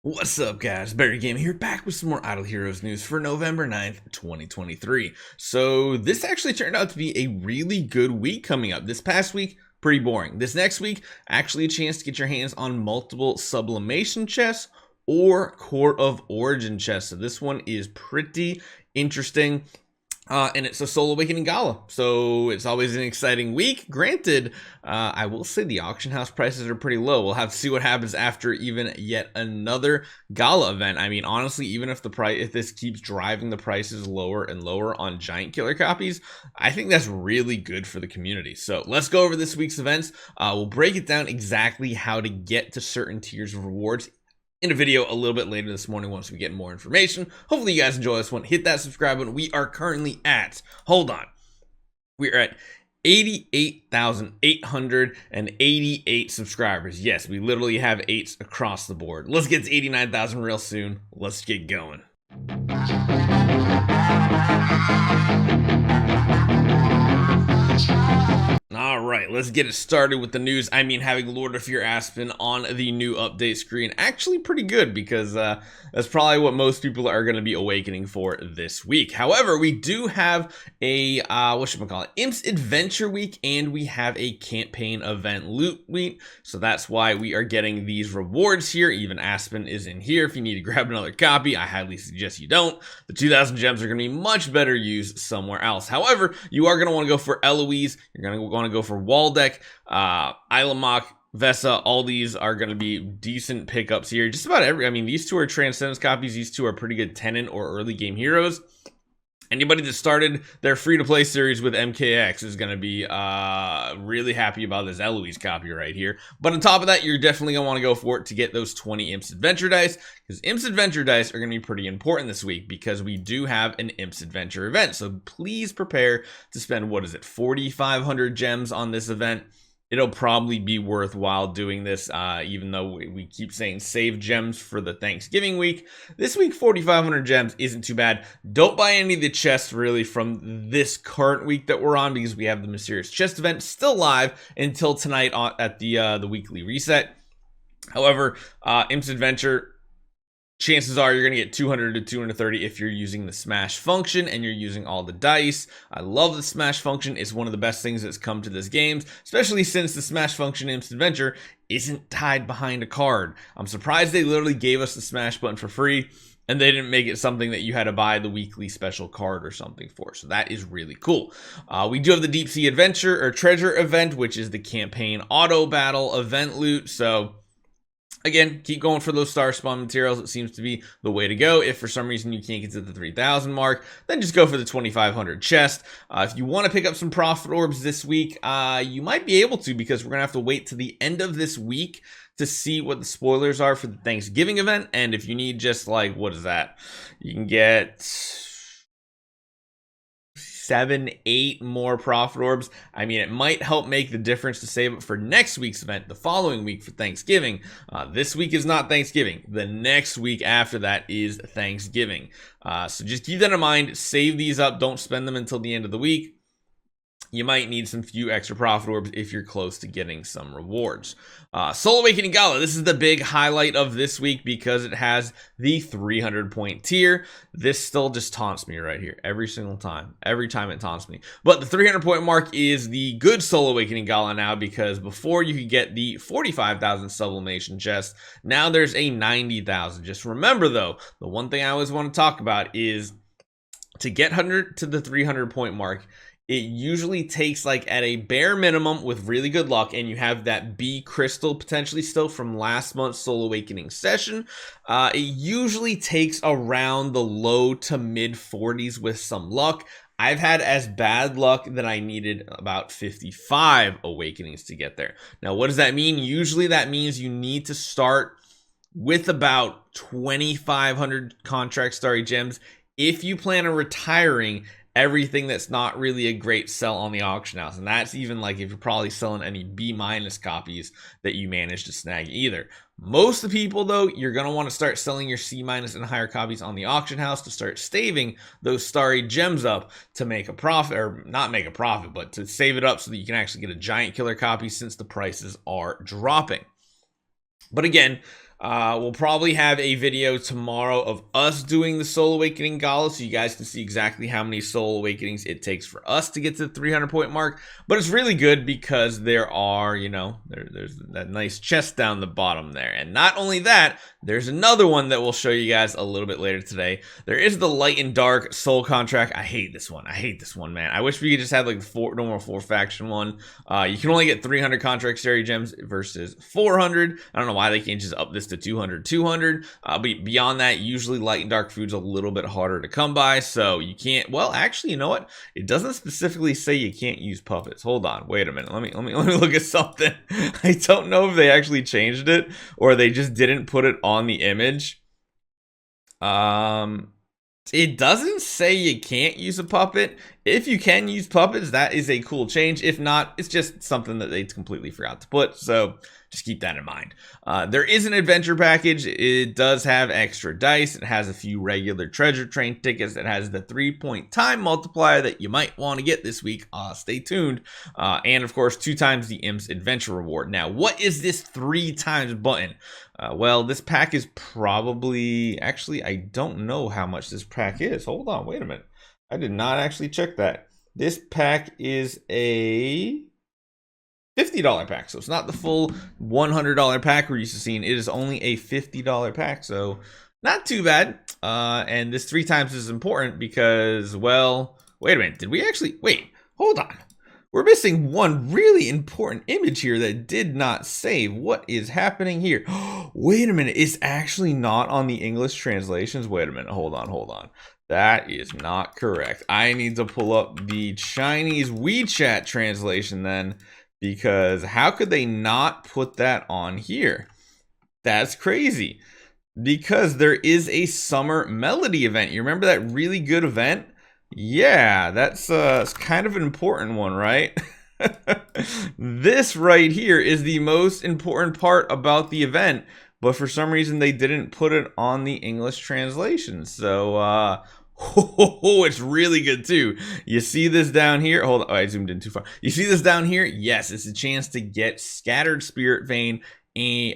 What's up, guys? Barry Game here, back with some more Idle Heroes news for November 9th, 2023. So this actually turned out to be a really good week coming up. This past week, pretty boring. This next week, actually a chance to get your hands on multiple Sublimation Chests or Court of Origin Chests. So this one is pretty interesting. And it's a Soul Awakening Gala, so it's always an exciting week. Granted, I will say the auction house prices are pretty low. We'll have to see what happens after even yet another Gala event. I mean, honestly, even if if this keeps driving the prices lower and lower on giant killer copies, I think that's really good for the community. So let's go over this week's events. We'll break it down exactly how to get to certain tiers of rewards in a video a little bit later this morning once we get more information. Hopefully you guys enjoy this one. Hit that subscribe button. We are currently at, hold on, we are at 88,888 subscribers. Yes, we literally have 8s across the board. Let's get to 89,000 real soon. Let's get going. All right, let's get it started with the news. I mean, having Lord of Fear Aspen on the new update screen, actually pretty good because that's probably what most people are going to be awakening for this week. However, we do have a, Imp's Adventure week, and we have a campaign event loot week. So that's why we are getting these rewards here. Even Aspen is in here. If you need to grab another copy, I highly suggest you don't. The 2,000 gems are going to be much better used somewhere else. However, you are going to want to go for Eloise. You're going to want to go for Waldeck, Ilamok, Vesa. All these are going to be decent pickups here. Just about every, I mean, these two are Transcendence copies. These two are pretty good Tenant or early game heroes. Anybody that started their free-to-play series with MKX is going to be really happy about this Eloise copy right here. But on top of that, you're definitely going to want to go for it to get those 20 Imp's Adventure dice, because Imp's Adventure dice are going to be pretty important this week because we do have an Imp's Adventure event. So please prepare to spend, 4,500 gems on this event. It'll probably be worthwhile doing this, even though we keep saying save gems for the Thanksgiving week. This week, 4,500 gems isn't too bad. Don't buy any of the chests, really, from this current week that we're on, because we have the Mysterious Chest event still live until tonight at the weekly reset. However, Imp's Adventure, chances are you're going to get 200 to 230 if you're using the smash function and you're using all the dice. I love the smash function. It's one of the best things that's come to this game, especially since the smash function in Imp's Adventure isn't tied behind a card. I'm surprised they literally gave us the smash button for free and they didn't make it something that you had to buy the weekly special card or something for. So that is really cool. We do have the Deep Sea Adventure or Treasure event, which is the campaign auto battle event loot. So again, keep going for those star spawn materials. It seems to be the way to go. If for some reason you can't get to the 3,000 mark, then just go for the 2,500 chest. If you want to pick up some profit orbs this week, you might be able to, because we're going to have to wait to the end of this week to see what the spoilers are for the Thanksgiving event. And if you need just like, what is that? You can get 7, 8 more profit orbs. I mean, it might help make the difference to save it for next week's event, the following week for Thanksgiving. This week is not Thanksgiving. The next week after that is Thanksgiving. So just keep that in mind. Save these up. Don't spend them until the end of the week. You might need some few extra profit orbs if you're close to getting some rewards. Soul Awakening Gala. This is the big highlight of this week because it has the 300 point tier. This still just taunts me right here every single time. Every time it taunts me. But the 300 point mark is the good Soul Awakening Gala now, because before you could get the 45,000 Sublimation Chests. Now there's a 90,000. Just remember though, the one thing I always want to talk about is to get 100 to the 300 point mark. It usually takes, like, at a bare minimum with really good luck, and you have that B crystal potentially still from last month's Soul Awakening session. It usually takes around the low to mid 40s with some luck. I've had as bad luck that I needed about 55 awakenings to get there. Now, what does that mean? Usually that means you need to start with about 2,500 contract starry gems if you plan on retiring everything that's not really a great sell on the auction house. And that's even like if you're probably selling any B- copies that you managed to snag either. Most of the people though, you're going to want to start selling your C- and higher copies on the auction house to start staving those starry gems up to make a profit, or not make a profit, but to save it up so that you can actually get a giant killer copy since the prices are dropping. But again, We'll probably have a video tomorrow of us doing the Soul Awakening Gala, so you guys can see exactly how many Soul Awakenings it takes for us to get to the 300 point mark. But it's really good because there are, you know, there's that nice chest down the bottom there. And not only that, there's another one that we'll show you guys a little bit later today. There is the Light and Dark Soul Contract. I hate this one. I hate this one, man. I wish we could just have like the normal 4-faction one. You can only get 300 contract cherry gems versus 400. I don't know why they can't just up this to 200. But beyond that, usually Light and Dark food's a little bit harder to come by, so you can't. Well, actually, you know what? It doesn't specifically say you can't use puppets. Hold on, wait a minute. Let me look at something. I don't know if they actually changed it or they just didn't put it on the image. It doesn't say you can't use a puppet. If you can use puppets, that is a cool change. If not, it's just something that they completely forgot to put. So just keep that in mind. There is an adventure package. It does have extra dice. It has a few regular treasure train tickets. It has the 3-point time multiplier that you might want to get this week. Stay tuned. And of course, 2 times the Imp's adventure reward. Now, what is this 3 times button? Well, this pack is probably, actually, I don't know how much this pack is. Hold on, wait a minute. I did not actually check that. This pack is a $50 pack, so it's not the full $100 pack we're used to seeing. It is only a $50 pack, so not too bad. And this 3 times is important because, well, wait a minute. Did we actually, wait, hold on. We're missing one really important image here that did not save. What is happening here? Wait a minute. It's actually not on the English translations. Wait a minute. Hold on. That is not correct. I need to pull up the Chinese WeChat translation then, because how could they not put that on here? That's crazy. Because there is a summer melody event. You remember that really good event? Yeah, that's kind of an important one, right? This right here is the most important part about the event, but for some reason they didn't put it on the English translation. So it's really good too. You see this down here? Hold on, I zoomed in too far. You see this down here? Yes, it's a chance to get Scattered Spiritvein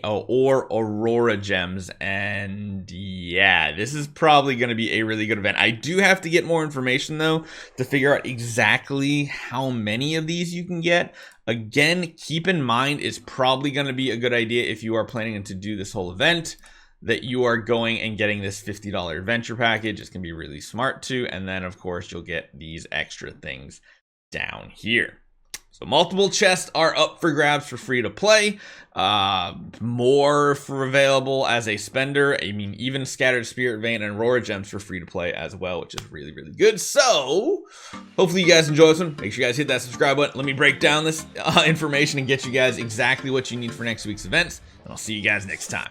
or Aurora Gems, and yeah, this is probably going to be a really good event. I do have to get more information though to figure out exactly how many of these you can get. Again, keep in mind it's probably going to be a good idea if you are planning to do this whole event that you are going and getting this $50 adventure package. It's going to be really smart too, and then of course you'll get these extra things down here. So multiple chests are up for grabs for free to play. More for available as a spender. I mean, even Scattered Spiritvein and Aurora Gems for free to play as well, which is really, really good. So hopefully you guys enjoy this one. Make sure you guys hit that subscribe button. Let me break down this information and get you guys exactly what you need for next week's events. And I'll see you guys next time.